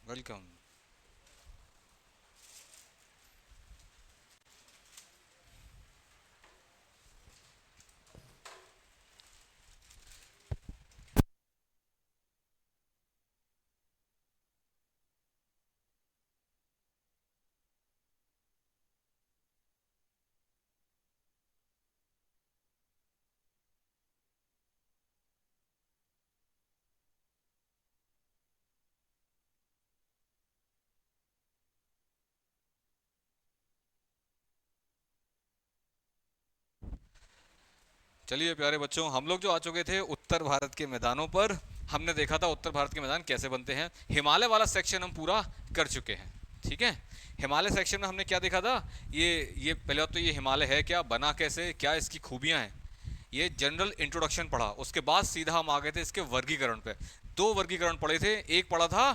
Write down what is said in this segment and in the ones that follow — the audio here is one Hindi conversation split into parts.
वेलकम। चलिए प्यारे बच्चों, हम लोग जो आ चुके थे उत्तर भारत के मैदानों पर। हमने देखा था उत्तर भारत के मैदान कैसे बनते हैं। हिमालय वाला सेक्शन हम पूरा कर चुके हैं। ठीक है। हिमालय सेक्शन में हमने क्या देखा था? ये पहले तो ये हिमालय है क्या, बना कैसे, क्या इसकी खूबियां हैं, ये जनरल इंट्रोडक्शन पढ़ा। उसके बाद सीधा हम आ गए थे इसके वर्गीकरण पे। दो वर्गीकरण पढ़े थे। एक पढ़ा था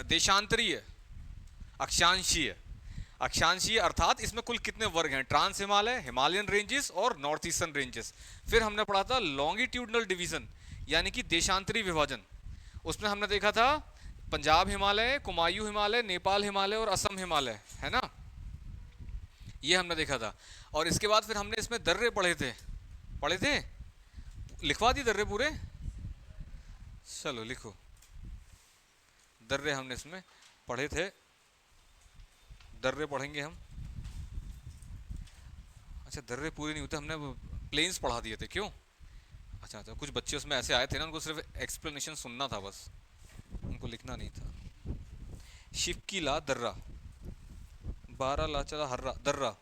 देशांतरीय, अक्षांशीय। अक्षांशीय अर्थात इसमें कुल कितने वर्ग हैं, ट्रांस हिमालय, हिमालयन रेंजेस और नॉर्थ ईस्टर्न रेंजेस। फिर हमने पढ़ा था लॉन्गिट्यूडनल डिवीजन, यानी कि देशांतरी विभाजन। उसमें हमने देखा था पंजाब हिमालय, कुमायूं हिमालय, नेपाल हिमालय और असम हिमालय, है ना। ये हमने देखा था। और इसके बाद फिर हमने इसमें दर्रे पढ़े थे। लिखवा दी दर्रे पूरे। चलो लिखो। दर्रे हमने इसमें पढ़े थे। दर्रे पढ़ेंगे हम। अच्छा, दर्रे पूरे नहीं होते, हमने प्लेन्स पढ़ा दिए थे, क्यों? अच्छा अच्छा, कुछ बच्चे उसमें ऐसे आए थे ना, उनको सिर्फ एक्सप्लेनेशन सुनना था बस, उनको लिखना नहीं था। शिवकी ला दर्रा, बारह ला चला हर्रा दर्रा।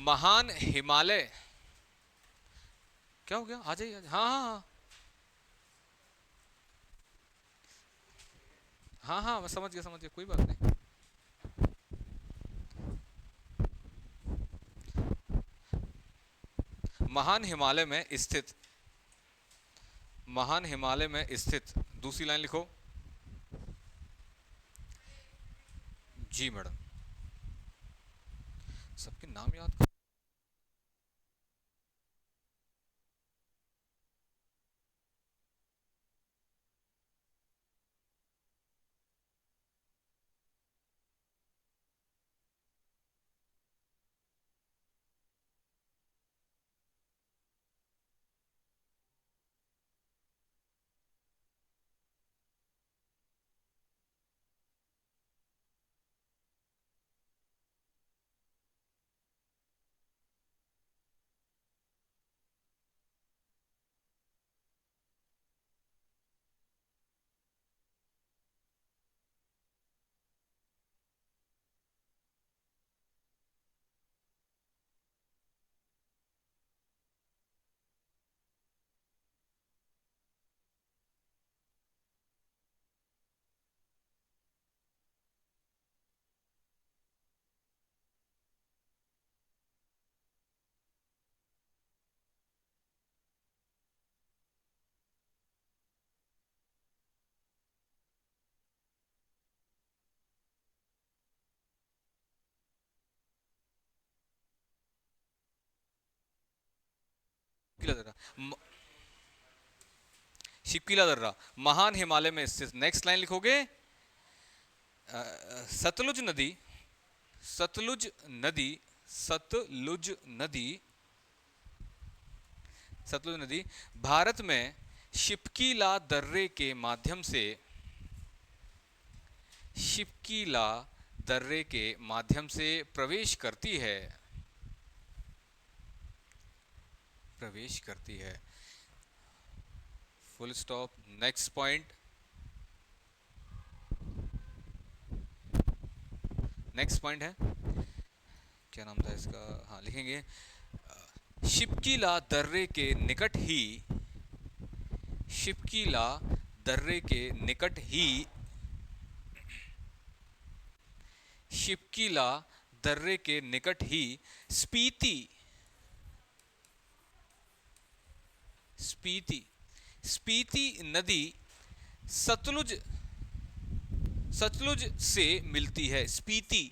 महान हिमालय। क्या हो गया, आ जाइए हाँ हाँ हाँ। हाँ हाँ, मैं समझ गया, कोई बात नहीं। महान हिमालय में स्थित, महान हिमालय में स्थित, दूसरी लाइन लिखो। जी मैडम। सबके नाम याद कर। शिवकीला दर्रा महान हिमालय में स्थित। नेक्स्ट लाइन लिखोगे। सतलुज नदी, सतलुज नदी, सतलुज नदी, सतलुज नदी भारत में शिपकीला दर्रे के माध्यम से, शिपकीला दर्रे के माध्यम से प्रवेश करती है, प्रवेश करती है। Full stop. Next point. Next point है, क्या नाम था इसका, हाँ लिखेंगे। शिपकीला दर्रे के निकट ही, शिपकीला दर्रे के निकट ही, शिपकीला दर्रे के निकट ही स्पीति, स्पीति, स्पीति नदी सतलुज, सतलुज से मिलती है, स्पीति।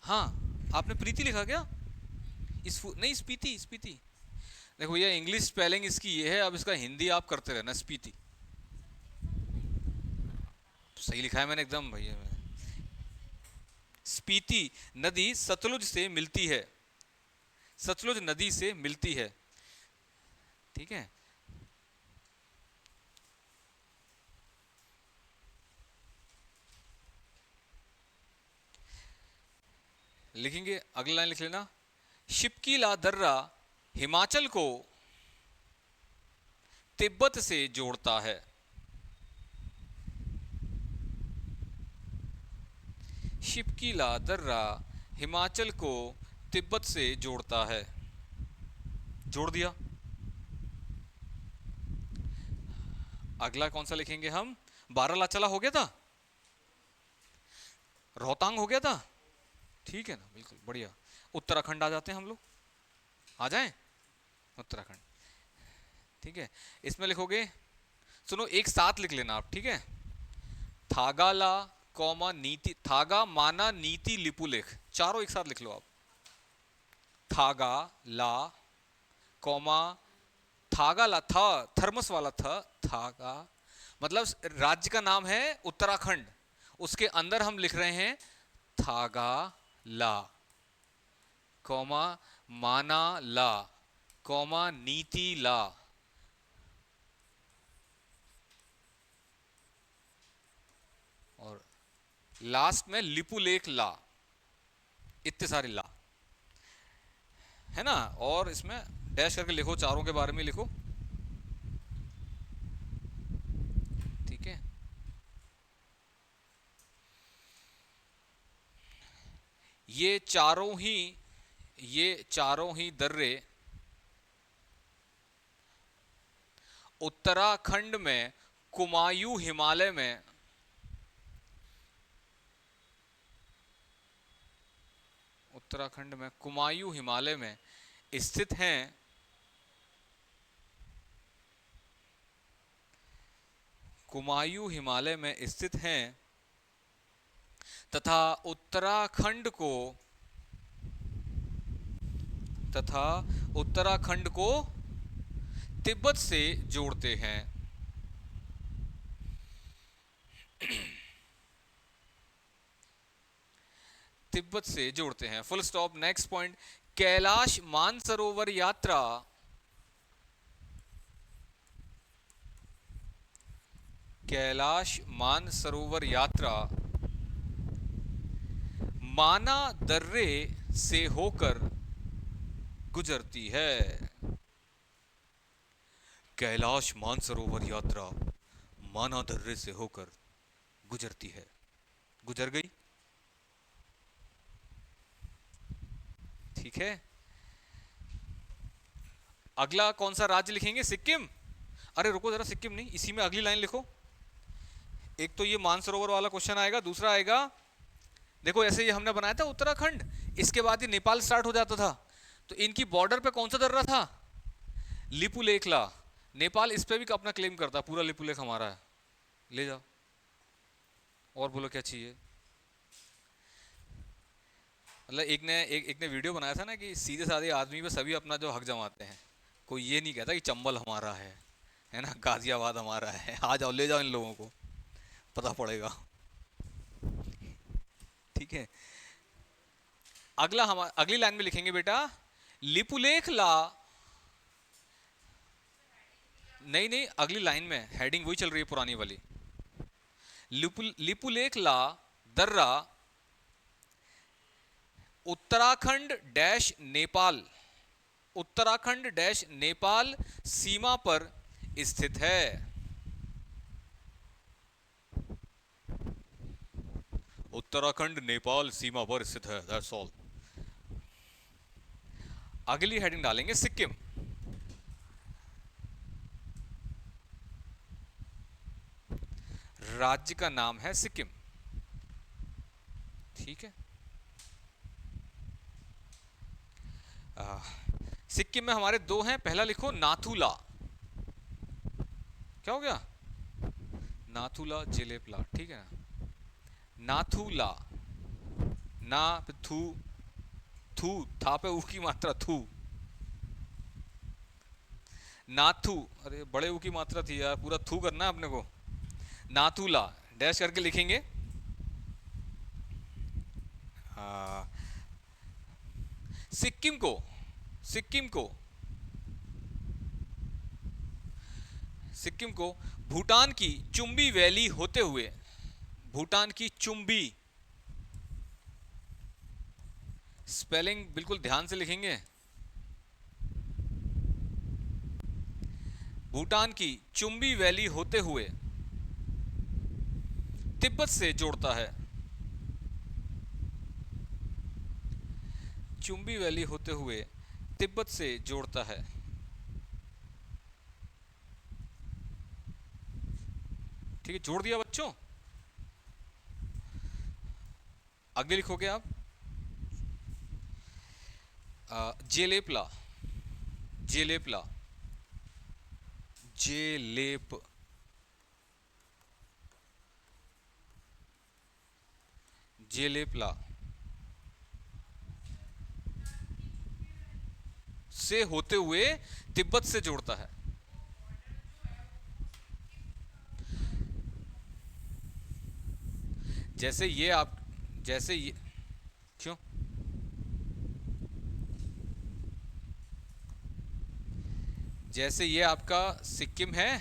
हाँ, आपने प्रीति लिखा क्या? नहीं, स्पीति, स्पीति। देखो भैया, इंग्लिश स्पेलिंग इसकी ये है, अब इसका हिंदी आप करते रहना, स्पीति। सही लिखा है मैंने एकदम भैया। स्पीति नदी सतलुज से मिलती है, सतलुज नदी से मिलती है। ठीक है, लिखेंगे, अगला लाइन लिख लेना। शिपकीला दर्रा हिमाचल को तिब्बत से जोड़ता है। शिपकीला दर्रा हिमाचल को तिब्बत से जोड़ता है। जोड़ दिया। अगला कौन सा लिखेंगे हम? बारालाचला हो गया था, रोहतांग हो गया था। ठीक है ना, बिल्कुल बढ़िया। उत्तराखंड आ जाते हैं हम लोग, आ जाएं उत्तराखंड। ठीक है, इसमें लिखोगे, सुनो एक साथ लिख लेना आप, ठीक है। थागाला कौमा नीति, थागा माना नीति लिपुलेख, चारों एक साथ लिख लो आप। थागा ला कौमा, थागा ला, था थर्मस वाला था, थागा मतलब राज्य का नाम है उत्तराखंड, उसके अंदर हम लिख रहे हैं थागा ला कौमा माना ला कौमा नीति ला। और लास्ट में लिपुलेख ला, इतने सारे ला है ना। और इसमें डैश करके लिखो, चारों के बारे में लिखो। ठीक है, ये चारों ही दर्रे उत्तराखंड में कुमायूं हिमालय में, उत्तराखंड में कुमायूं हिमालय में स्थित हैं। कुमायूं हिमालय में स्थित हैं तथा उत्तराखंड को तिब्बत से जोड़ते हैं। तिब्बत से जोड़ते हैं, full stop. Next point, Kailash Mansarovar यात्रा कैलाश मानसरोवर यात्रा माना दर्रे से होकर गुजरती है। कैलाश मानसरोवर यात्रा माना दर्रे से होकर गुजरती है, गुजर गई। ठीक है, अगला कौन सा राज्य लिखेंगे? सिक्किम। अरे रुको जरा, सिक्किम नहीं, इसी में अगली लाइन लिखो। एक तो ये मानसरोवर वाला क्वेश्चन आएगा, दूसरा आएगा, देखो ऐसे ये हमने बनाया था उत्तराखंड, इसके बाद ये नेपाल स्टार्ट हो जाता था, तो इनकी बॉर्डर पे कौन सा दर्रा था? लिपुलेखला। नेपाल इस पे भी अपना क्लेम करता, पूरा लिपुलेख हमारा है, ले जाओ। और बोलो क्या चाहिए? मतलब एक ने वीडियो बनाया था ना कि सीधे साधे आदमी पे सभी अपना जो हक जमाते हैं, कोई ये नहीं कहता कि चंबल हमारा है ना, गाजियाबाद हमारा है, आ जाओ ले जाओ इन लोगों को, पता पड़ेगा। ठीक है, अगला हम अगली लाइन में लिखेंगे बेटा, लिपुलेख ला, नहीं अगली लाइन में हेडिंग वही चल रही है पुरानी वाली। लिपुलेख ला दर्रा उत्तराखंड डैश नेपाल, उत्तराखंड डैश नेपाल सीमा पर स्थित है। उत्तराखंड नेपाल सीमा पर स्थित है, दैट्स ऑल। अगली हेडिंग डालेंगे सिक्किम। राज्य का नाम है सिक्किम। ठीक है, सिक्किम में हमारे दो हैं, पहला लिखो नाथुला। क्या हो गया? नाथुला जेलेपला, ठीक है ना। नाथुला, ना पे थू, थू, था पे ऊ की मात्रा थू, नाथू, अरे बड़े ऊ की मात्रा थी यार, पूरा थू करना है अपने को। नाथुला, डैश करके लिखेंगे। हाँ, सिक्किम को, सिक्किम को, सिक्किम को भूटान की चुम्बी वैली होते हुए, भूटान की चुम्बी, स्पेलिंग बिल्कुल ध्यान से लिखेंगे। भूटान की चुम्बी वैली होते हुए तिब्बत से जोड़ता है, चुम्बी वैली होते हुए तिब्बत से जोड़ता है। ठीक है, जोड़ दिया बच्चों। आगे लिखोगे आप जेलेपला, जेलेपला, जेलेप, जेलेपला से होते हुए तिब्बत से जोड़ता है। जैसे ये आप, जैसे ये, क्यों, जैसे ये आपका सिक्किम है,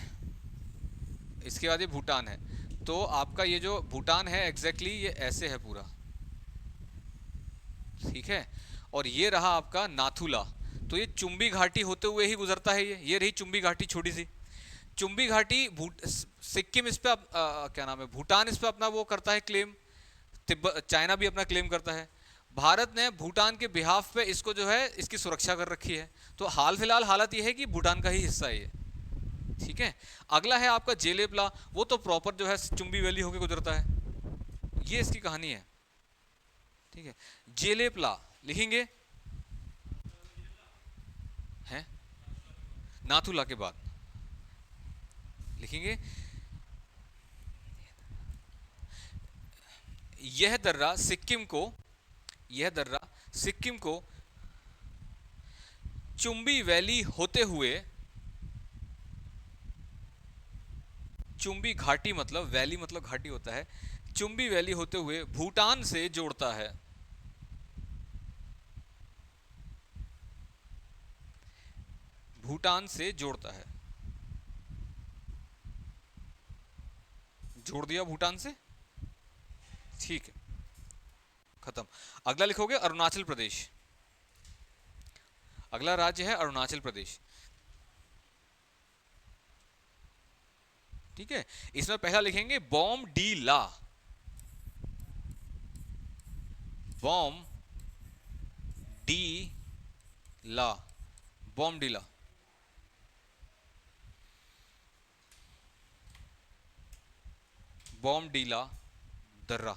इसके बाद ये भूटान है, तो आपका ये जो भूटान है एग्जैक्टली ये ऐसे है पूरा, ठीक है। और ये रहा आपका नाथुला, तो ये चुम्बी घाटी होते हुए ही गुजरता है, ये रही चुम्बी घाटी छोटी सी, चुम्बी घाटी सिक्किम इस पे क्या नाम है, भूटान इस पे अपना वो करता है क्लेम, तिब्बत, चाइना भी अपना क्लेम करता है, भारत ने भूटान के बिहाफ पे इसको जो है इसकी सुरक्षा कर रखी है। तो हाल फिलहाल हालत ये है कि भूटान का ही हिस्सा है ये, ठीक है। अगला है आपका जेलेपला, वो तो प्रॉपर जो है चुम्बी वैली होके गुजरता है, ये इसकी कहानी है, ठीक है। जेलेपला लिखेंगे हैं, नाथुला के बाद लिखेंगे यह दर्रा सिक्किम को, यह दर्रा सिक्किम को चुम्बी वैली होते हुए, चुम्बी घाटी मतलब वैली मतलब घाटी होता है, चुम्बी वैली होते हुए भूटान से जोड़ता है, भूटान से जोड़ता है, जोड़ दिया भूटान से, ठीक है, खत्म। अगला लिखोगे अरुणाचल प्रदेश, अगला राज्य है अरुणाचल प्रदेश, ठीक है। इसमें पहला लिखेंगे बॉम डी ला, बॉम डी ला, बॉम डी ला, बॉम डी ला दर्रा,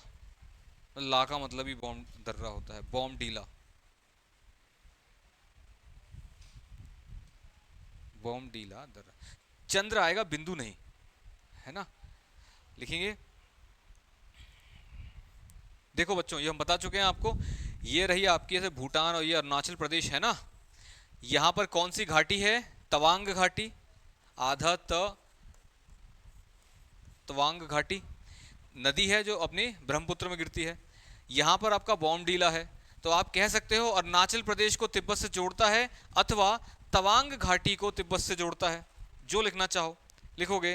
ला का मतलब ही बॉम दर्रा होता है, बॉम डी ला, बॉम डी ला दर्रा, चंद्र आएगा बिंदु नहीं, है ना। लिखेंगे, देखो बच्चों ये हम बता चुके हैं आपको, ये रही आपकी ऐसे भूटान और ये अरुणाचल प्रदेश है ना, यहां पर कौन सी घाटी है, तवांग घाटी, आधा तवांग घाटी, नदी है जो अपनी ब्रह्मपुत्र में गिरती है, यहां पर आपका बॉमडीला है, तो आप कह सकते हो अरुणाचल प्रदेश को तिब्बत से जोड़ता है, अथवा तवांग घाटी को तिब्बत से जोड़ता है, जो लिखना चाहो लिखोगे।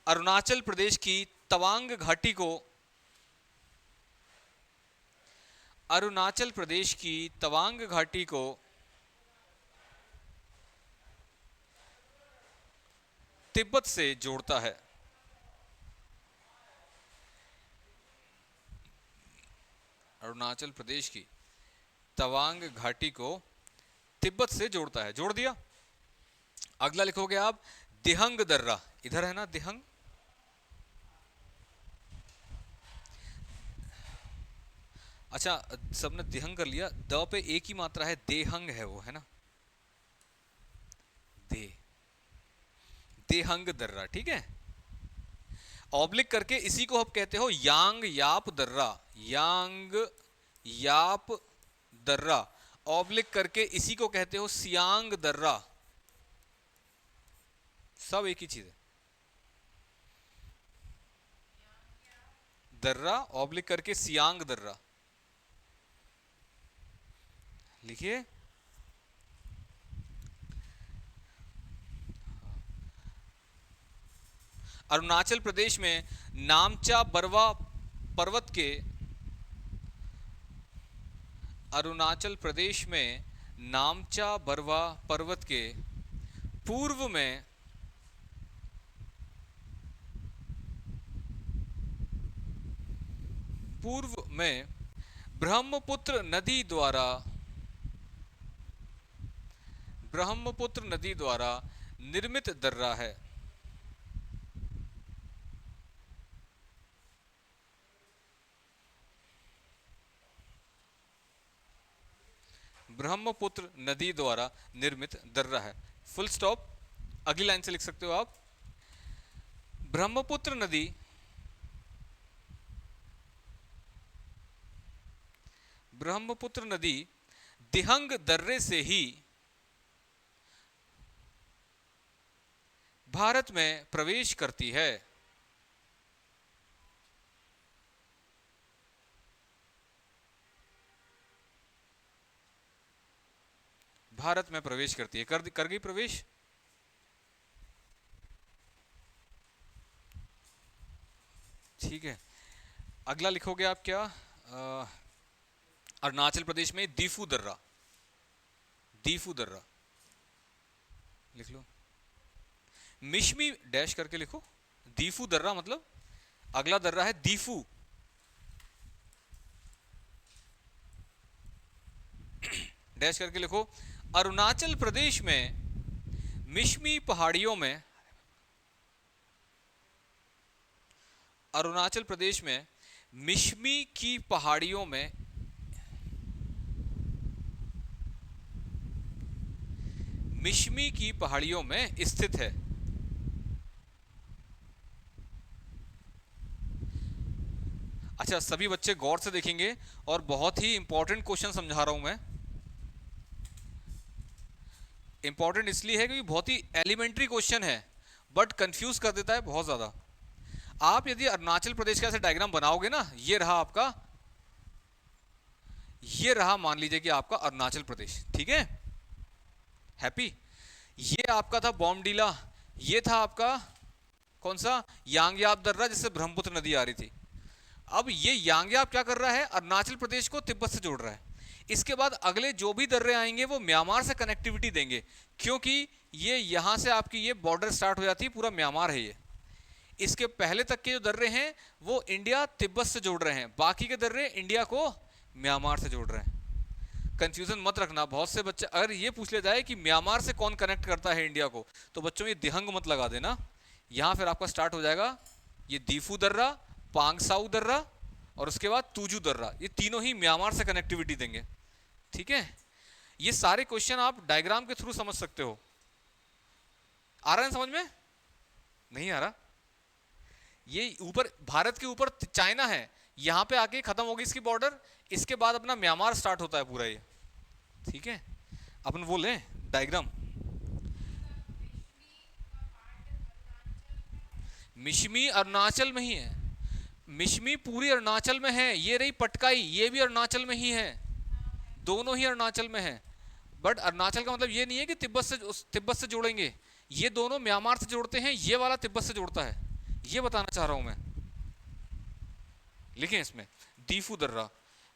अरुणाचल प्रदेश की तवांग घाटी को, अरुणाचल प्रदेश की तवांग घाटी को तिब्बत से जोड़ता है, अरुणाचल प्रदेश की तवांग घाटी को तिब्बत से जोड़ता है, जोड़ दिया। अगला लिखोगे आप दिहंग दर्रा, इधर है ना दिहंग, अच्छा सबने दिहंग कर लिया, द पे एक ही मात्रा है, देहंग है वो, है ना, दे, देहंग दर्रा, ठीक है। ऑब्लिक करके इसी को आप कहते हो यांग याप दर्रा, यांग याप दर्रा। ऑब्लिक करके इसी को कहते हो सियांग दर्रा। सब एक ही चीज है। दर्रा ऑब्लिक करके सियांग दर्रा लिखिए। अरुणाचल प्रदेश में नामचा बरवा पर्वत के, अरुणाचल प्रदेश में नामचा बरवा पर्वत के पूर्व में ब्रह्मपुत्र नदी द्वारा, ब्रह्मपुत्र नदी द्वारा निर्मित दर्रा है। ब्रह्मपुत्र नदी द्वारा निर्मित दर्रा है। Full stop. अगली लाइन से लिख सकते हो आप, ब्रह्मपुत्र नदी दिहंग दर्रे से ही भारत में प्रवेश करती है। भारत में प्रवेश करती है। कर गई प्रवेश। ठीक है, अगला लिखोगे आप क्या? अरुणाचल प्रदेश में दीफू दर्रा, दीफू दर्रा लिख लो। मिशमी डैश करके लिखो। दीफू दर्रा मतलब अगला दर्रा है दीफू। डैश करके लिखो। अरुणाचल प्रदेश में मिशमी पहाड़ियों में, अरुणाचल प्रदेश में मिशमी की पहाड़ियों में, मिशमी की पहाड़ियों में स्थित है। अच्छा, सभी बच्चे गौर से देखेंगे और बहुत ही इंपॉर्टेंट क्वेश्चन समझा रहा हूं मैं। इंपॉर्टेंट इसलिए है क्योंकि बहुत ही एलिमेंट्री क्वेश्चन है, बट कंफ्यूज कर देता है बहुत ज्यादा। आप यदि अरुणाचल प्रदेश का ऐसे डायग्राम बनाओगे ना, ये रहा आपका, ये रहा मान लीजिए कि आपका अरुणाचल प्रदेश, ठीक है, हैप्पी। ये आपका था बॉमडीला, ये था आपका कौन सा, यांगयाप दर्रा जिससे ब्रह्मपुत्र नदी आ रही थी। अब ये यांगयाप क्या कर रहा है, अरुणाचल प्रदेश को तिब्बत से जोड़ रहा है। इसके बाद अगले जो भी दर्रे आएंगे वो म्यांमार से कनेक्टिविटी देंगे, क्योंकि ये यहां से आपकी ये बॉर्डर स्टार्ट हो जाती है, पूरा म्यांमार है ये। इसके पहले तक के जो दर्रे हैं वो इंडिया तिब्बत से जोड़ रहे हैं, बाकी के दर्रे इंडिया को म्यांमार से जोड़ रहे हैं। कंफ्यूजन मत रखना। बहुत से बच्चे अगर ये पूछ ले जाए कि म्यांमार से कौन कनेक्ट करता है इंडिया को, तो बच्चों ये दिहंग मत लगा देना। यहां फिर आपका स्टार्ट हो जाएगा ये दीफू दर्रा, पांगसाऊ दर्रा और उसके बाद तूजू दर्रा, ये तीनों ही म्यांमार से कनेक्टिविटी देंगे, ठीक है। ये सारे क्वेश्चन आप डायग्राम के थ्रू समझ सकते हो। आ रहा है समझ में? नहीं आ रहा? ये ऊपर भारत के ऊपर चाइना है, यहां पे आके खत्म होगी इसकी बॉर्डर, इसके बाद अपना म्यांमार स्टार्ट होता है पूरा ये, ठीक है। अपन वो लें डायग्राम। मिशमी अरुणाचल में ही है, मिशमी पूरी अरुणाचल में है। ये रही पटकाई, ये भी अरुणाचल में ही है, दोनों ही अरुणाचल में है। बट अरुणाचल का मतलब ये नहीं है कि तिब्बत से जोड़ेंगे, ये दोनों म्यांमार से जोड़ते हैं, ये वाला तिब्बत से जोड़ता है, ये बताना चाह रहा हूं मैं। लिखें इसमें, दीफू दर्रा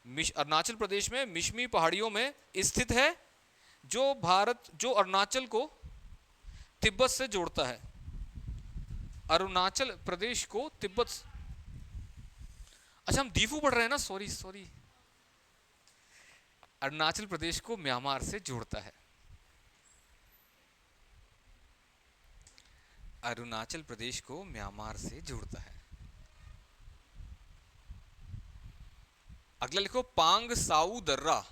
अरुणाचल प्रदेश में मिशमी पहाड़ियों में स्थित है, जो अरुणाचल को तिब्बत से जोड़ता है। अरुणाचल प्रदेश को तिब्बत, अच्छा हम दीफू पढ़ रहे हैं ना, सॉरी सॉरी। अरुणाचल प्रदेश को म्यांमार से जोड़ता है, अरुणाचल प्रदेश को म्यांमार से जोड़ता है। अगला लिखो पांग साऊ दर्रा।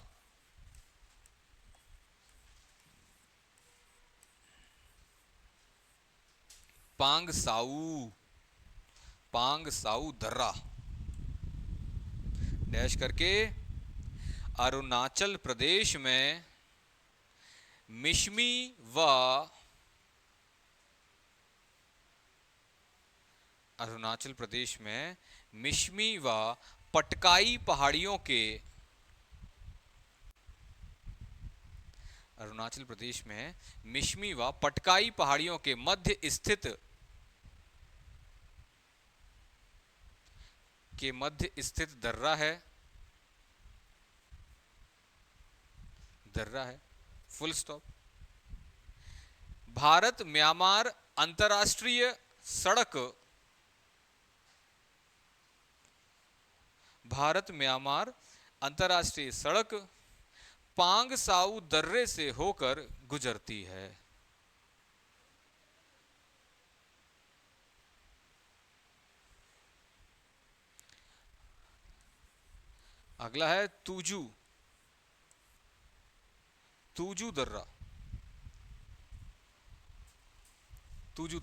पांग साऊ पांग साउ दर्रा डैश करके अरुणाचल प्रदेश में मिशमी व अरुणाचल प्रदेश में मिशमी व पटकाई पहाड़ियों के अरुणाचल प्रदेश में मिशमी व पटकाई पहाड़ियों के मध्य स्थित दर्रा है फुल स्टॉप। भारत म्यांमार अंतरराष्ट्रीय सड़क पांग साउ दर्रे से होकर गुजरती है। अगला है तुजू दर्रा। तुजू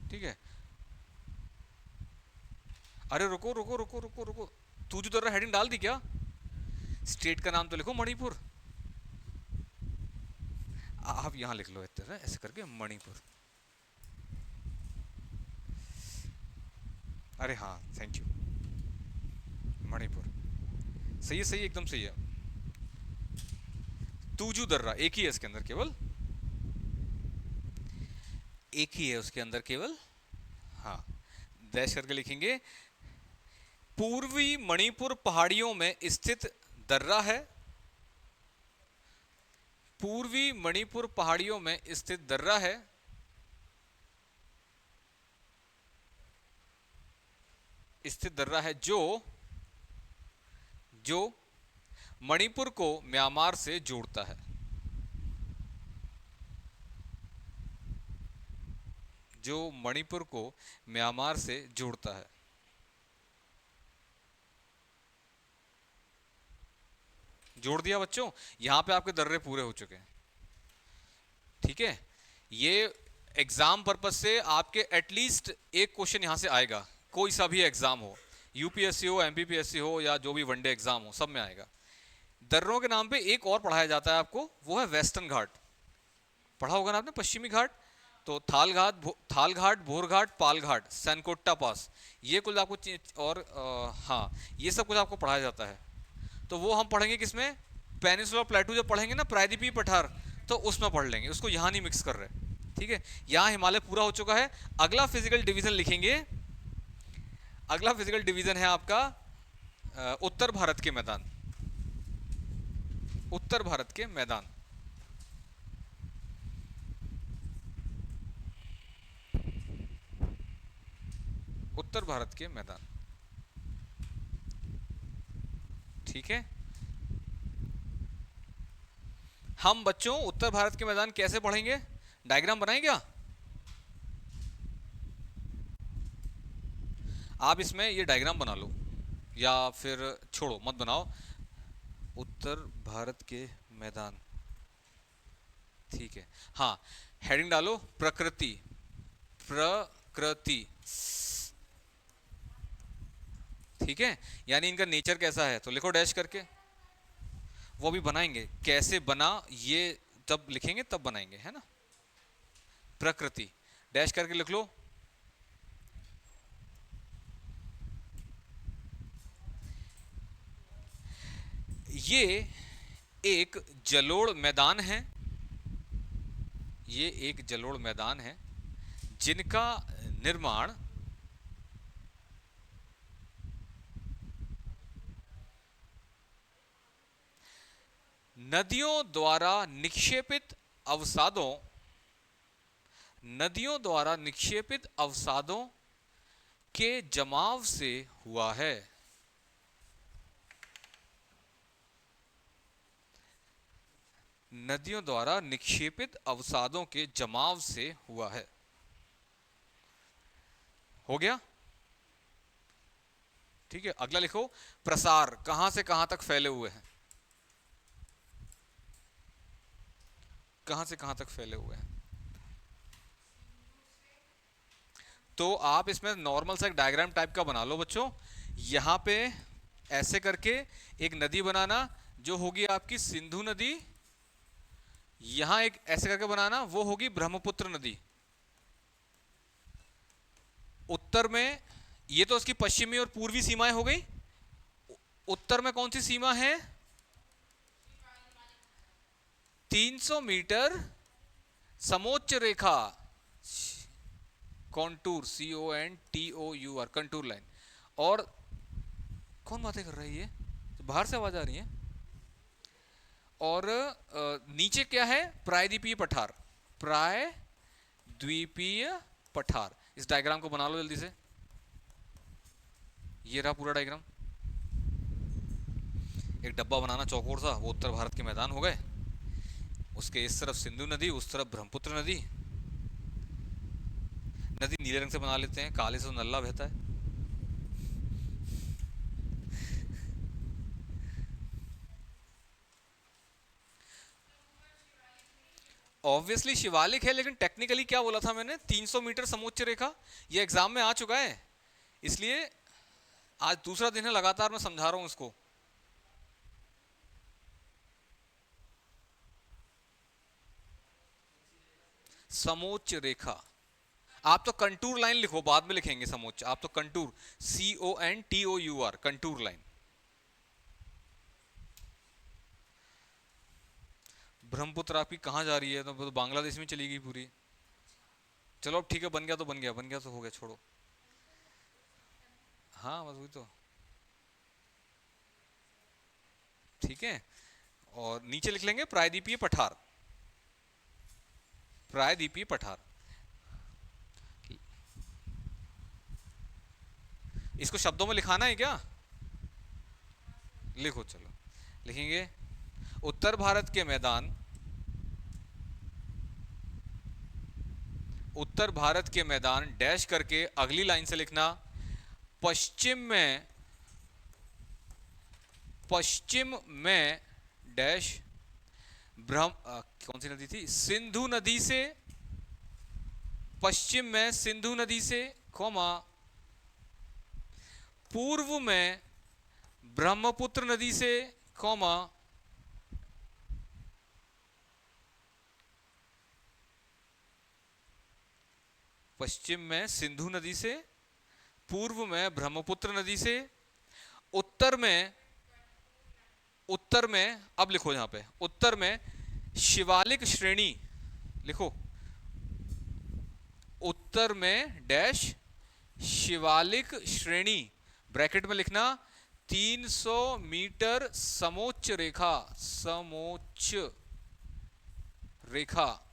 ठीक है। अरे रुको रुको रुको रुको रुको, तुजू दर्रा हेडिंग डाल दी क्या? स्टेट का नाम तो लिखो मणिपुर। आप यहां लिख लो ऐसे करके मणिपुर। अरे हाँ थैंक यू, मणिपुर सही है, सही एकदम सही है। तुजू दर्रा एक ही है इसके अंदर, केवल एक ही है उसके अंदर केवल। हाँ डैश करके लिखेंगे पूर्वी मणिपुर पहाड़ियों में स्थित दर्रा है। पूर्वी मणिपुर पहाड़ियों में स्थित दर्रा है जो मणिपुर को म्यांमार से जोड़ता है। जोड़ दिया बच्चों, यहां पे आपके दर्रे पूरे हो चुके हैं। ठीक है, ये एग्जाम पर्पस से आपके एटलीस्ट एक क्वेश्चन यहां से आएगा, कोई सा भी एग्जाम हो, यूपीएससी हो, एमपीपीएससी हो या जो भी वनडे एग्जाम हो, सब में आएगा। दर्रों के नाम पे एक और पढ़ाया जाता है आपको, वो है वेस्टर्न घाट। पढ़ा होगा ना आपने पश्चिमी घाट, तो थाल घाट, भोर घाट, पाल घाट, सैनकोट्टा पास, ये कुछ आपको और हाँ ये सब कुछ आपको पढ़ाया जाता है। तो वो हम पढ़ेंगे किसमें, पेनिनसुलर प्लेटू जब पढ़ेंगे ना, प्रायद्वीपीय पठार, तो उसमें पढ़ लेंगे, उसको यहाँ नहीं मिक्स कर रहे। ठीक है, यहाँ हिमालय पूरा हो चुका है। अगला फिजिकल डिवीजन लिखेंगे, अगला फिजिकल डिवीजन है आपका उत्तर भारत के मैदान। उत्तर भारत के मैदान, उत्तर भारत के मैदान। ठीक है, हम बच्चों उत्तर भारत के मैदान कैसे पढ़ेंगे, डायग्राम बनाएं क्या आप? इसमें ये डायग्राम बना लो या फिर छोड़ो मत बनाओ। उत्तर भारत के मैदान, ठीक है। हाँ हेडिंग डालो प्रकृति, प्रकृति। ठीक है, यानी इनका नेचर कैसा है, तो लिखो डैश करके। वो भी बनाएंगे, कैसे बना ये जब लिखेंगे तब बनाएंगे, है ना। प्रकृति डैश करके लिख लो। ये एक जलोढ़ मैदान है, ये एक जलोढ़ मैदान है जिनका निर्माण नदियों द्वारा निक्षेपित अवसादों के जमाव से हुआ है। नदियों द्वारा निक्षेपित अवसादों के जमाव से हुआ है। हो गया, ठीक है। अगला लिखो प्रसार, कहां से कहां तक फैले हुए हैं, कहां से कहां तक फैले हुए हैं। तो आप इसमें नॉर्मल सा एक डायग्राम टाइप का बना लो बच्चों। यहाँ पे ऐसे करके एक नदी बनाना जो होगी आपकी सिंधु नदी, यहां एक ऐसे करके बनाना वो होगी ब्रह्मपुत्र नदी। उत्तर में ये तो उसकी पश्चिमी और पूर्वी सीमाएं हो गई। उत्तर में कौन सी सीमा है? 300 मीटर समोच्च रेखा, कॉन्टूर, CONTOUR, कंटूर लाइन। और कौन बातें कर रहा है ये? तो बाहर से आवाज आ रही है। और नीचे क्या है? प्रायद्वीपीय पठार, प्रायद्वीपीय पठार। इस डायग्राम को बना लो जल्दी से। ये रहा पूरा डायग्राम। एक डब्बा बनाना चौकोर सा, वो उत्तर भारत के मैदान हो गए। उसके इस तरफ सिंधु नदी, उस तरफ ब्रह्मपुत्र नदी। नदी नीले रंग से बना लेते हैं, काले से नल्ला बहता है। ऑब्वियसली शिवालिक है, लेकिन टेक्निकली क्या बोला था मैंने? 300 मीटर समोच्च रेखा। ये एग्जाम में आ चुका है, इसलिए आज दूसरा दिन है लगातार मैं समझा रहा हूं इसको। समोच्च रेखा। आप तो कंटूर लाइन लिखो, बाद में लिखेंगे समोच्च। आप तो contour, CONTOUR, contour line. Brahmaputra आपकी कहां जा रही है? तो बांग्लादेश में चली गई पूरी। चलो अब ठीक है, बन गया तो बन गया, बन गया तो हो गया, छोड़ो। हाँ बस वही तो, ठीक है। और नीचे लिख लेंगे प्रायद्वीपीय पठार, प्रायद्वीपीय पठार। इसको शब्दों में लिखाना है क्या? लिखो, चलो लिखेंगे। उत्तर भारत के मैदान, उत्तर भारत के मैदान डैश करके अगली लाइन से लिखना, पश्चिम में डैश कौन सी नदी थी? सिंधु नदी से, पश्चिम में सिंधु नदी से, कौमा पूर्व में ब्रह्मपुत्र नदी से, कौमा पश्चिम में सिंधु नदी से, पूर्व में ब्रह्मपुत्र नदी से, उत्तर में अब लिखो यहां पे, उत्तर में शिवालिक श्रेणी लिखो। उत्तर में डैश शिवालिक श्रेणी, ब्रैकेट में लिखना 300 मीटर समोच्च रेखा, समोच्च रेखा।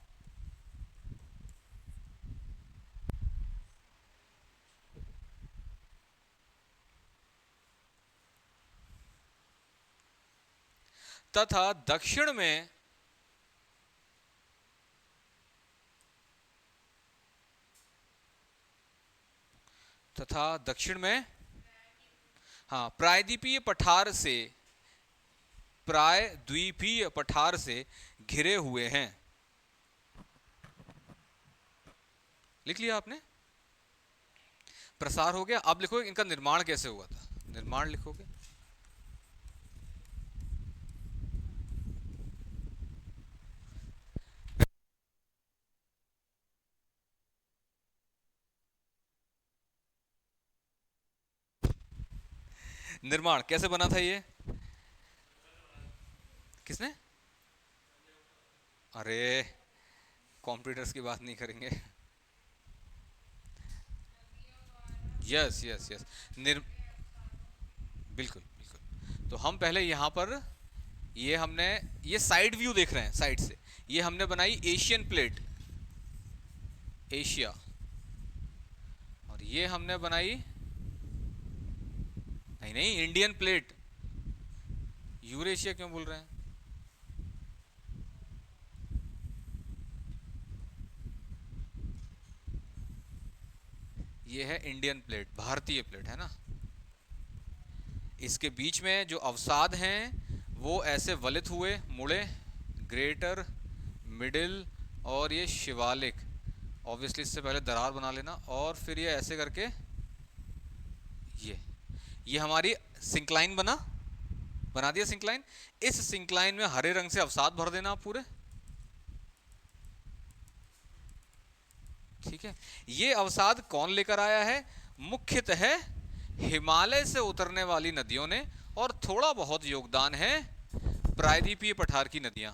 तथा दक्षिण में हाँ प्रायद्वीपीय पठार से, प्रायद्वीपीय पठार से घिरे हुए हैं। लिख लिया आपने? प्रसार हो गया। अब लिखो इनका निर्माण कैसे हुआ था, निर्माण लिखोगे। निर्माण कैसे बना था ये? किसने? अरे कंप्यूटर्स की बात नहीं करेंगे। यस यस यस, बिल्कुल बिल्कुल। तो हम पहले यहां पर ये साइड व्यू देख रहे हैं, साइड से ये हमने बनाई एशियन प्लेट, एशिया। और ये हमने बनाई, नहीं इंडियन प्लेट। यूरेशिया क्यों बोल रहे हैं? ये है इंडियन प्लेट, भारतीय प्लेट है ना। इसके बीच में जो अवसाद हैं वो ऐसे वलित हुए, मुड़े, ग्रेटर, मिडिल और ये शिवालिक। ऑब्वियसली इससे पहले दरार बना लेना, और फिर ये ऐसे करके ये ये हमारी सिंकलाइन बना दिया सिंकलाइन। इस सिंकलाइन में हरे रंग से अवसाद भर देना आप पूरे। ठीक है, ये अवसाद कौन लेकर आया है? मुख्यतः हिमालय से उतरने वाली नदियों ने, और थोड़ा बहुत योगदान है प्रायद्वीपीय पठार की नदियां।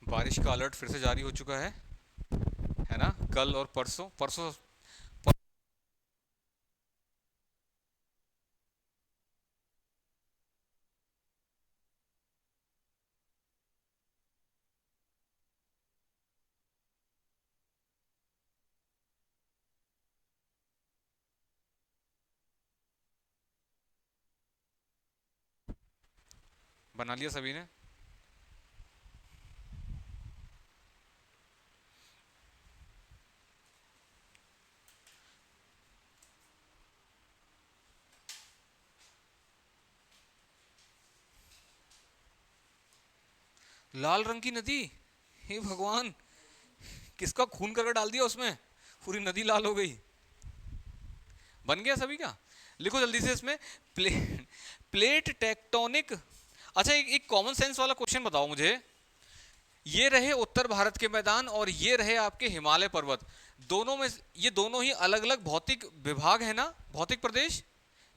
बारिश का अलर्ट फिर से जारी हो चुका है ना? कल और परसों परसों बना लिया सभी ने? लाल रंग की नदी, हे भगवान, किसका खून करके डाल दिया उसमें, पूरी नदी लाल हो गई। बन गया सभी का? लिखो जल्दी से इसमें, प्ले, प्लेट टेक्टोनिक। अच्छा, एक कॉमन सेंस वाला क्वेश्चन बताओ मुझे। ये रहे उत्तर भारत के मैदान और ये रहे आपके हिमालय पर्वत, दोनों में ये दोनों ही अलग अलग भौतिक विभाग है ना, भौतिक प्रदेश।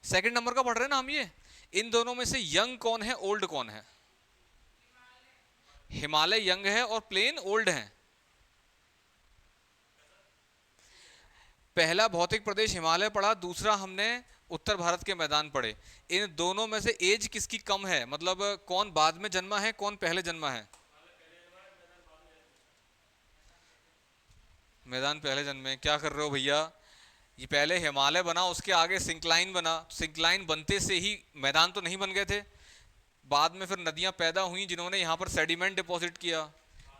सेकंड नंबर का पढ़ रहे हैं ना हम ये। इन दोनों में से यंग कौन है, ओल्ड कौन है? हिमालय यंग है और प्लेन ओल्ड है। पहला भौतिक प्रदेश हिमालय पढ़ा, दूसरा हमने उत्तर भारत के मैदान पढ़े। इन दोनों में से एज किसकी कम है, मतलब कौन बाद में जन्मा है, कौन पहले जन्मा है? मैदान पहले जन्मे। क्या कर रहे हो भैया? ये पहले हिमालय बना, उसके आगे सिंकलाइन बना। सिंकलाइन बनते से ही मैदान तो नहीं बन गए थे, बाद में फिर नदियां पैदा हुई जिन्होंने यहाँ पर सेडिमेंट डिपॉजिट किया।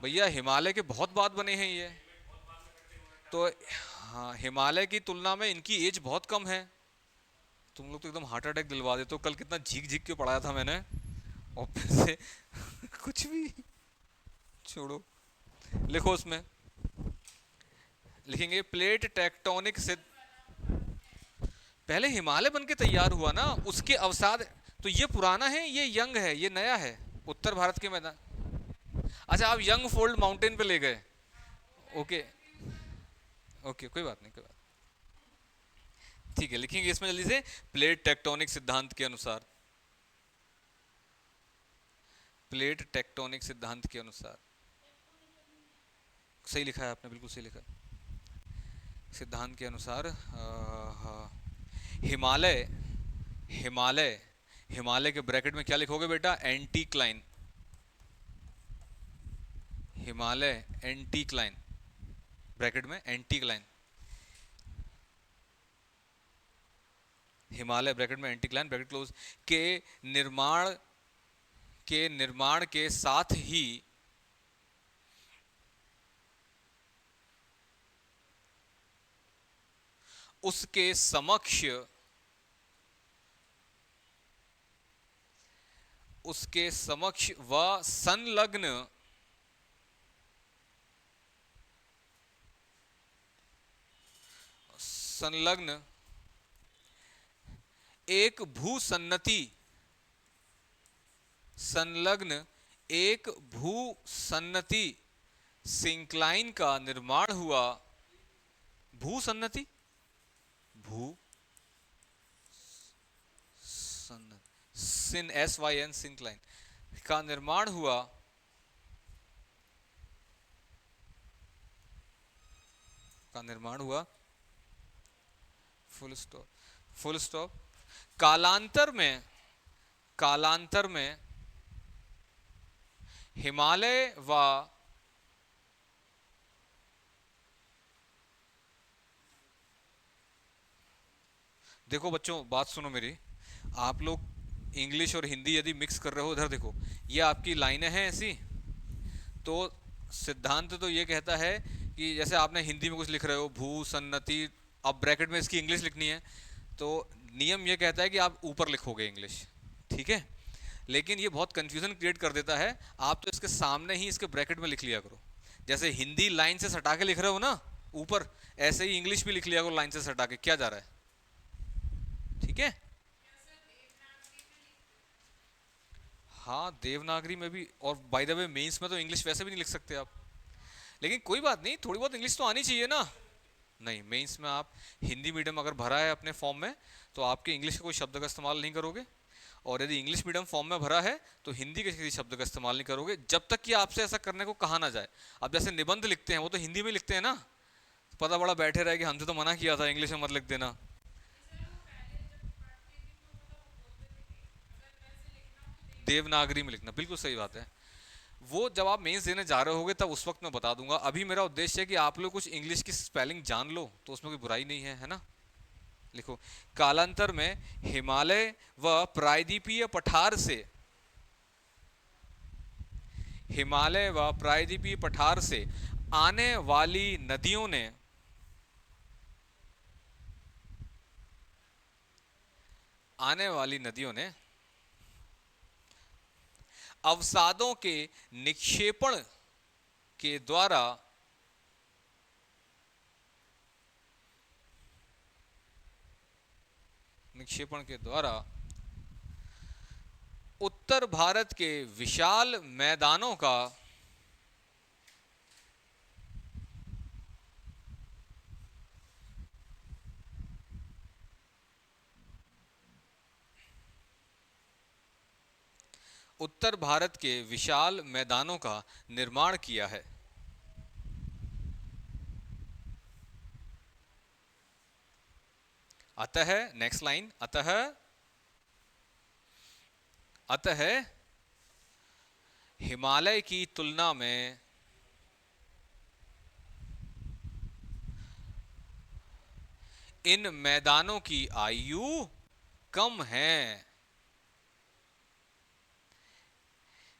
भैया हिमालय के बहुत बाद बने हैं ये तो। हाँ, हिमालय की तुलना में इनकी एज बहुत कम है। तुम लोग तो एकदम हार्ट अटैक दिलवा देते हो। कल कितना झीक झीक के पढ़ाया था मैंने, और फिर से कुछ भी। छोड़ो, लिखो उसमें, लिखेंगे प्लेट टेक्टोनिक से पहले हिमालय बन के तैयार हुआ ना, उसके अवसाद। तो ये पुराना है, ये यंग है, ये नया है। उत्तर भारत के मैदान। अच्छा, आप यंग फोल्ड माउंटेन पे ले गए। ओके, ओके, कोई बात नहीं, कोई बात। ठीक है, लिखेंगे इसमें जल्दी से, प्लेट टेक्टोनिक सिद्धांत के अनुसार। प्लेट टेक्टोनिक सिद्धांत के अनुसार। सही लिखा है आपने, बिल्कुल सही लिखा। सिद्धांत के अनुसार हिमालय हिमालय हिमालय के ब्रैकेट में क्या लिखोगे बेटा? एंटीक्लाइन। हिमालय एंटीक्लाइन, ब्रैकेट में एंटीक्लाइन। हिमालय ब्रैकेट में एंटीक्लाइन, ब्रैकेट क्लोज। के निर्माण के साथ ही उसके समक्ष व संलग्न एक भूसन्नति सिंक्लाइन का निर्माण हुआ। भूसन्नति, भू सिन SYN सिंक्लाइन का निर्माण हुआ का निर्माण हुआ। Full stop. Full stop. कालांतर में, कालांतर में हिमालय व, देखो बच्चों बात सुनो मेरी, आप लोग इंग्लिश और हिंदी यदि मिक्स कर रहे हो, इधर देखो, ये आपकी लाइनें हैं ऐसी, तो सिद्धांत तो ये कहता है कि जैसे आपने हिंदी में कुछ लिख रहे हो, भू सन्नति, अब ब्रैकेट में इसकी इंग्लिश लिखनी है, तो नियम ये कहता है कि आप ऊपर लिखोगे इंग्लिश, ठीक है। लेकिन ये बहुत कंफ्यूजन क्रिएट कर देता है, आप तो इसके सामने ही इसके ब्रैकेट में लिख लिया करो। जैसे हिंदी लाइन से सटा के लिख रहे हो ना ऊपर, ऐसे ही इंग्लिश भी लिख लिया करो लाइन से सटा के, क्या जा रहा है, ठीक है। हाँ देवनागरी में भी, और बाय द वे मेंस में तो इंग्लिश वैसे भी नहीं लिख सकते आप, लेकिन कोई बात नहीं, थोड़ी बहुत इंग्लिश तो आनी चाहिए ना। नहीं, मेंस में आप हिंदी मीडियम अगर भरा है अपने फॉर्म में, तो आपके इंग्लिश के कोई शब्द का इस्तेमाल नहीं करोगे, और यदि इंग्लिश मीडियम फॉर्म में भरा है तो हिंदी के किसी शब्द का इस्तेमाल नहीं करोगे, जब तक कि आपसे ऐसा करने को कहा ना जाए। अब जैसे निबंध लिखते हैं वो तो हिंदी में लिखते हैं ना, पता बड़ा बैठे रहे कि हमसे तो मना किया था इंग्लिश में मत लिख देना। देवनागरी में लिखना, बिल्कुल सही बात है। वो जब आप मेंस देने जा रहे होगे तब उस वक्त मैं बता दूंगा, अभी मेरा उद्देश्य है कि आप लोग कुछ इंग्लिश की स्पेलिंग जान लो, तो उसमें कोई बुराई नहीं है, है ना। लिखो, कालांतर में हिमालय व प्रायद्वीपीय पठार से, हिमालय व प्रायद्वीपीय पठार से आने वाली नदियों ने, आने वाली नदियों ने अवसादों के निक्षेपण के द्वारा, निक्षेपण के द्वारा उत्तर भारत के विशाल मैदानों का, उत्तर भारत के विशाल मैदानों का निर्माण किया है। अतः, नेक्स्ट लाइन, अतः, अतः हिमालय की तुलना में इन मैदानों की आयु कम है।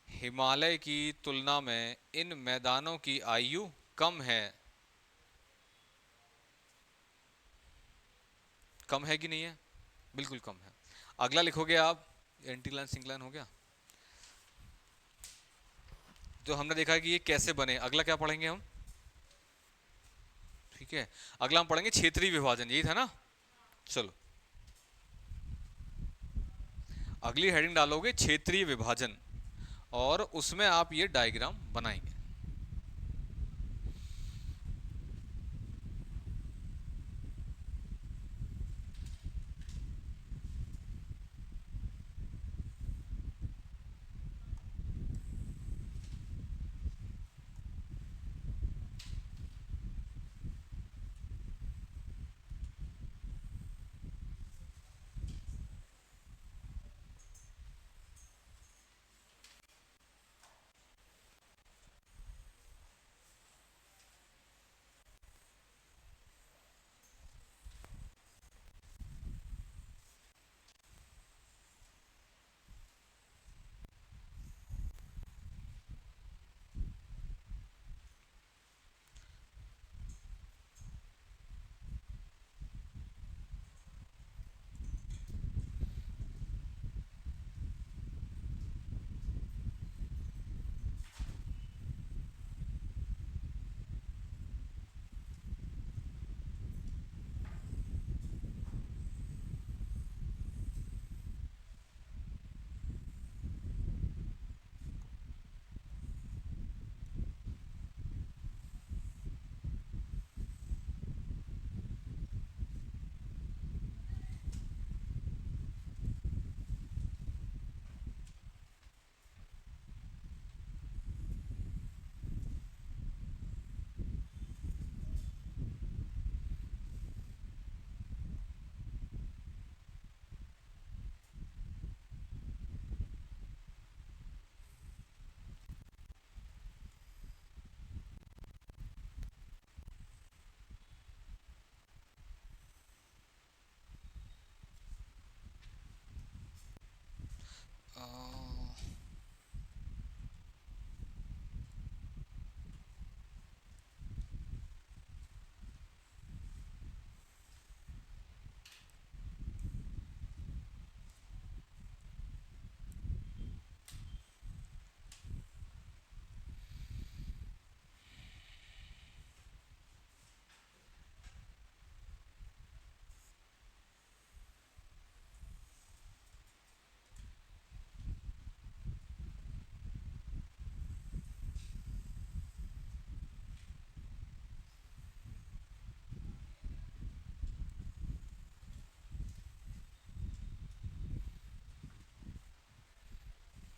हिमालय की तुलना में इन मैदानों की आयु कम है। कम है कि नहीं है, बिल्कुल कम है। अगला लिखोगे आप, एंटी लाइन सिंक लाइन हो गया, जो हमने देखा कि ये कैसे बने। अगला क्या पढ़ेंगे हम, ठीक है, अगला हम पढ़ेंगे क्षेत्रीय विभाजन, यही था ना। चलो, अगली हेडिंग डालोगे क्षेत्रीय विभाजन, और उसमें आप ये डायग्राम बनाएंगे।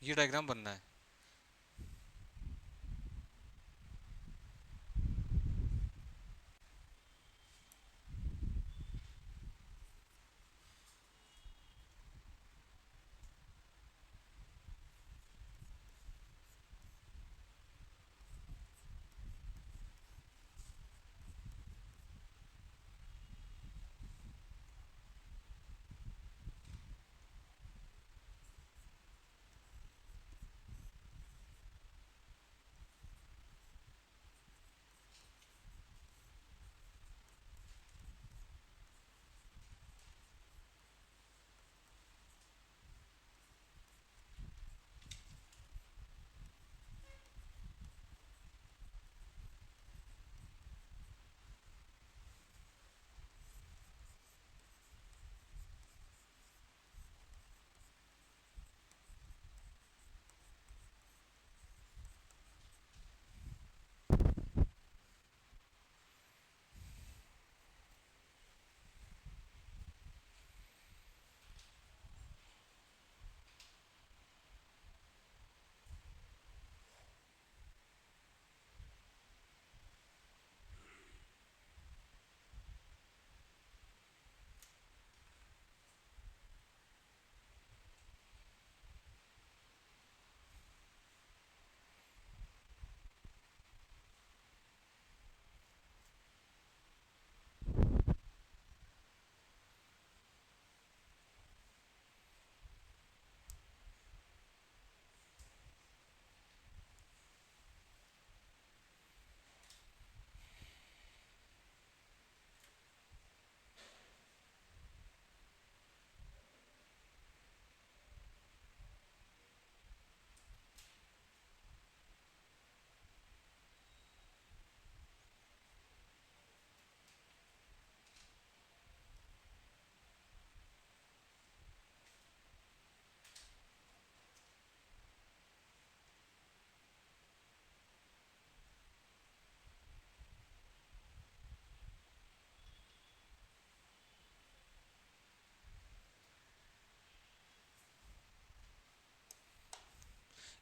ये डायग्राम बनना है।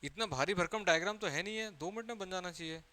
इतना भारी भरकम डायग्राम तो है नहीं है, 2 मिनट में बन जाना चाहिए।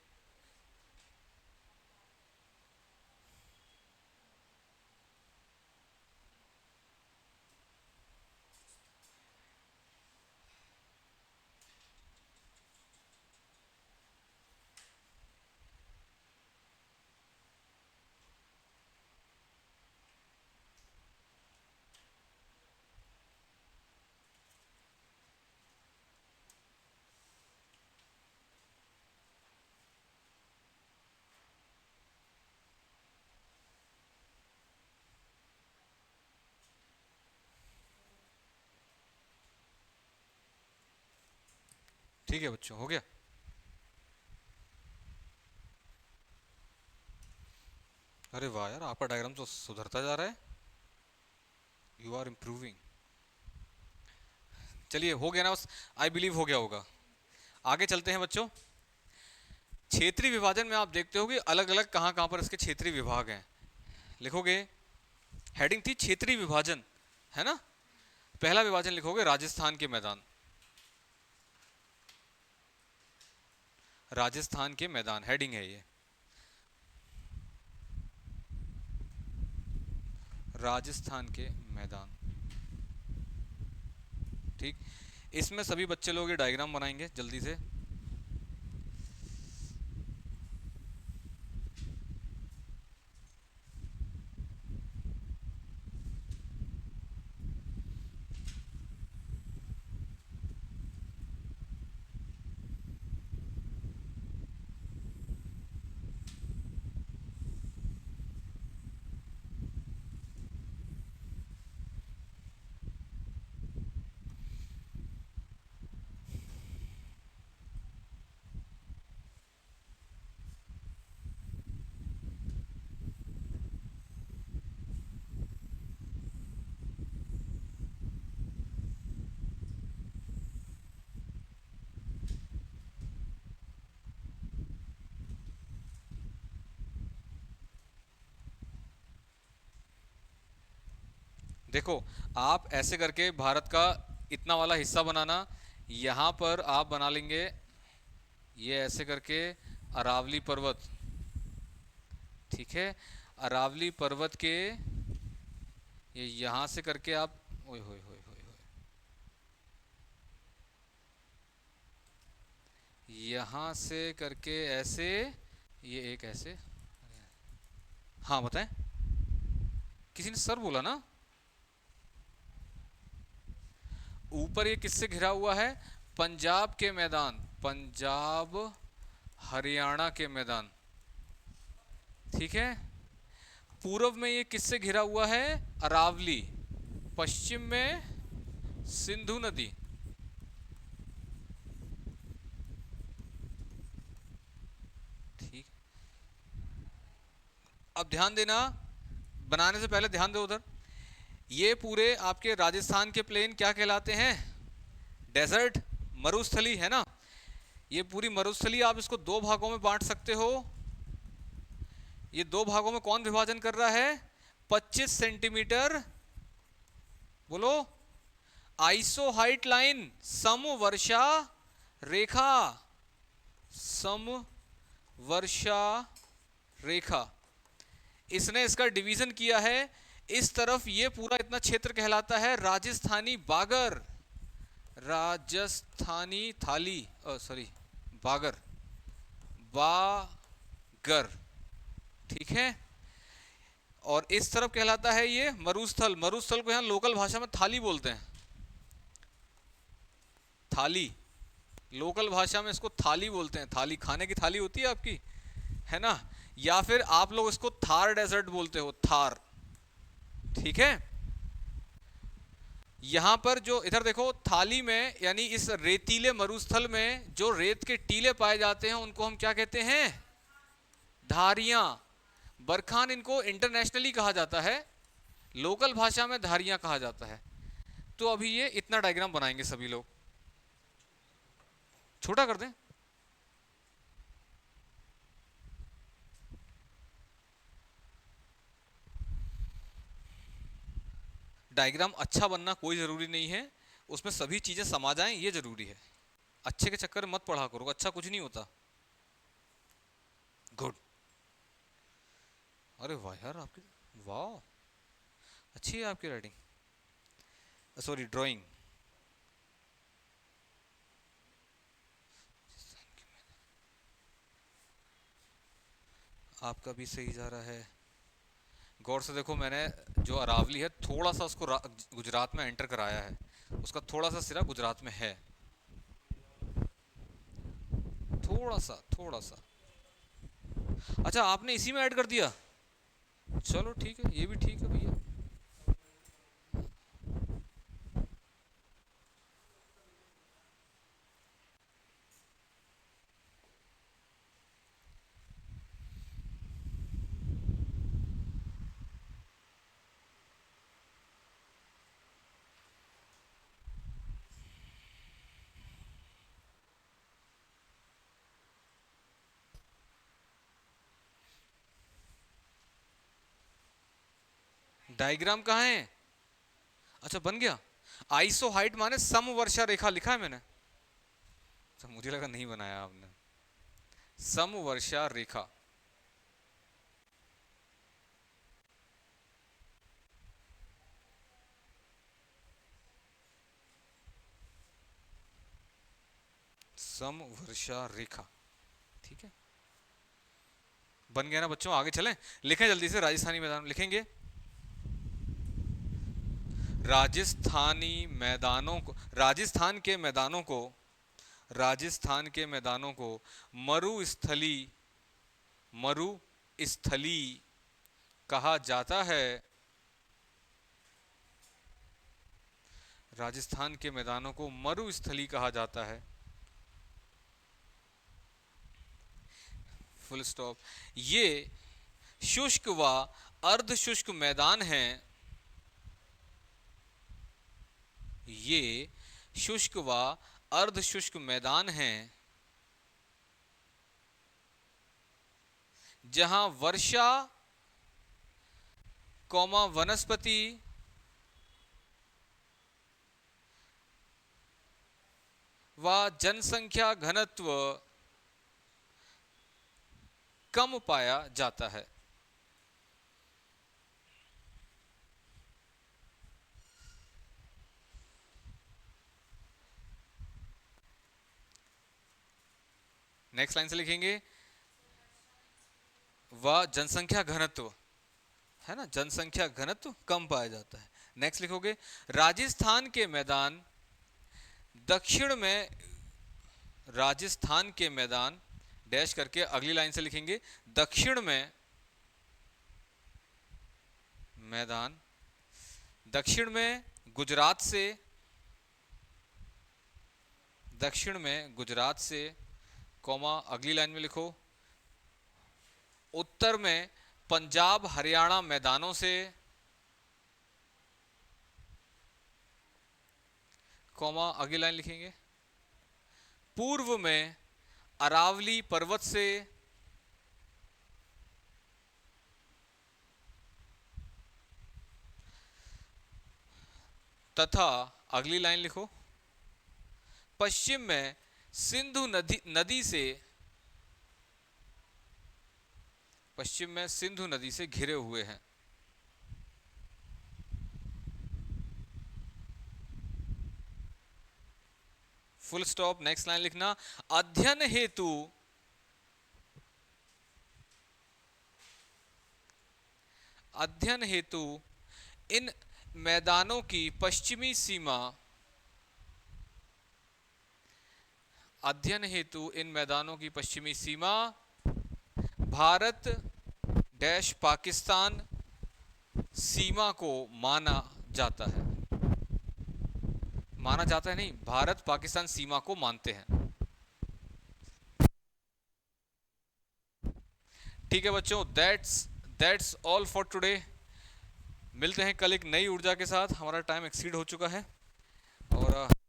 ठीक है बच्चों, हो गया। अरे वाह यार, आपका डायग्राम तो सुधरता जा रहा है। You are improving. चलिए हो गया ना, बस आई बिलीव हो गया होगा। आगे चलते हैं बच्चों। क्षेत्रीय विभाजन में आप देखते हो कि अलग अलग कहाँ कहाँ पर इसके क्षेत्रीय विभाग हैं। लिखोगे, हेडिंग थी क्षेत्रीय विभाजन, है ना। पहला विभाजन लिखोगे राजस्थान के मैदान। राजस्थान के मैदान हेडिंग है ये। राजस्थान के मैदान। ठीक। इसमें सभी बच्चे लोग ये डायग्राम बनाएंगे जल्दी से। देखो, आप ऐसे करके भारत का इतना वाला हिस्सा बनाना, यहां पर आप बना लेंगे ये ऐसे करके अरावली पर्वत, ठीक है। अरावली पर्वत के ये यहां से करके आप, ओए होए होए होए होए, यहां से करके ऐसे, ये एक ऐसे, हाँ बताएं। किसी ने सर बोला ना। ऊपर ये किससे घिरा हुआ है? पंजाब के मैदान, पंजाब हरियाणा के मैदान, ठीक है। पूर्व में ये किससे घिरा हुआ है? अरावली। पश्चिम में सिंधु नदी, ठीक। अब ध्यान देना, बनाने से पहले ध्यान दो उधर। ये पूरे आपके राजस्थान के प्लेन क्या कहलाते हैं? डेजर्ट, मरुस्थली, है ना। ये पूरी मरुस्थली आप इसको दो भागों में बांट सकते हो। ये दो भागों में कौन विभाजन कर रहा है? 25 सेंटीमीटर, बोलो, आइसो हाइट लाइन, सम वर्षा रेखा, सम वर्षा रेखा, इसने इसका डिवीजन किया है। इस तरफ ये पूरा इतना क्षेत्र कहलाता है राजस्थानी बागर, राजस्थानी थाली, सॉरी, बागर, बागर, ठीक है। और इस तरफ कहलाता है ये मरुस्थल। मरुस्थल को यहां लोकल भाषा में थाली बोलते हैं, थाली, लोकल भाषा में इसको थाली बोलते हैं। थाली, खाने की थाली होती है आपकी, है ना। या फिर आप लोग इसको थार डेजर्ट बोलते हो, थार, ठीक है। यहां पर जो इधर देखो थाली में, यानी इस रेतीले मरुस्थल में जो रेत के टीले पाए जाते हैं उनको हम क्या कहते हैं? धारियां। बरखान इनको इंटरनेशनली कहा जाता है, लोकल भाषा में धारियां कहा जाता है। तो अभी ये इतना डायग्राम बनाएंगे सभी लोग, छोटा कर दें। डायग्राम अच्छा बनना कोई जरूरी नहीं है, उसमें सभी चीजें समा जाएं ये जरूरी है। अच्छे के चक्कर में मत पढ़ा करो, अच्छा कुछ नहीं होता। गुड। अरे वाह यार, आपकी, वाह, अच्छी है आपकी राइटिंग, सॉरी ड्राइंग। आपका भी सही जा रहा है। गौर से देखो, मैंने जो अरावली है थोड़ा सा उसको गुजरात में एंटर कराया है, उसका थोड़ा सा सिरा गुजरात में है, थोड़ा सा, थोड़ा सा। अच्छा, आपने इसी में ऐड कर दिया, चलो ठीक है, ये भी ठीक है भैया। डायग्राम कहाँ है? अच्छा बन गया। आइसो हाइट माने समवर्षा रेखा लिखा है मैंने, अच्छा मुझे लगा नहीं बनाया आपने। समवर्षा रेखा, समवर्षा रेखा, ठीक है। बन गया ना बच्चों, आगे चलें। लिखें जल्दी से, राजस्थानी मैदान लिखेंगे। राजस्थानी मैदानों को, राजस्थान के मैदानों को, राजस्थान के मैदानों को मरुस्थली, मरुस्थली कहा जाता है। राजस्थान के मैदानों को मरुस्थली कहा जाता है, फुल स्टॉप। ये शुष्क व अर्ध शुष्क मैदान हैं, ये शुष्क व अर्ध शुष्क मैदान हैं जहां वर्षा कौमा वनस्पति व जनसंख्या घनत्व कम पाया जाता है। नेक्स्ट लाइन से लिखेंगे व जनसंख्या घनत्व, है ना, जनसंख्या घनत्व कम पाया जाता है। नेक्स्ट लिखोगे राजस्थान के मैदान दक्षिण में, राजस्थान के मैदान डैश करके अगली लाइन से लिखेंगे दक्षिण में मैदान, दक्षिण में गुजरात से, दक्षिण में गुजरात से, कॉमा अगली लाइन में लिखो उत्तर में पंजाब हरियाणा मैदानों से, कॉमा अगली लाइन लिखेंगे पूर्व में अरावली पर्वत से, तथा अगली लाइन लिखो पश्चिम में सिंधु नदी से, पश्चिम में सिंधु नदी से घिरे हुए हैं। Full stop. नेक्स्ट लाइन लिखना अध्ययन हेतु, अध्ययन हेतु इन मैदानों की पश्चिमी सीमा, अध्ययन हेतु इन मैदानों की पश्चिमी सीमा भारत डैश पाकिस्तान सीमा को माना जाता है, माना जाता है नहीं, भारत पाकिस्तान सीमा को मानते हैं। ठीक है बच्चों, दैट्स ऑल फॉर टुडे। मिलते हैं कल एक नई ऊर्जा के साथ। हमारा टाइम एक्सीड हो चुका है और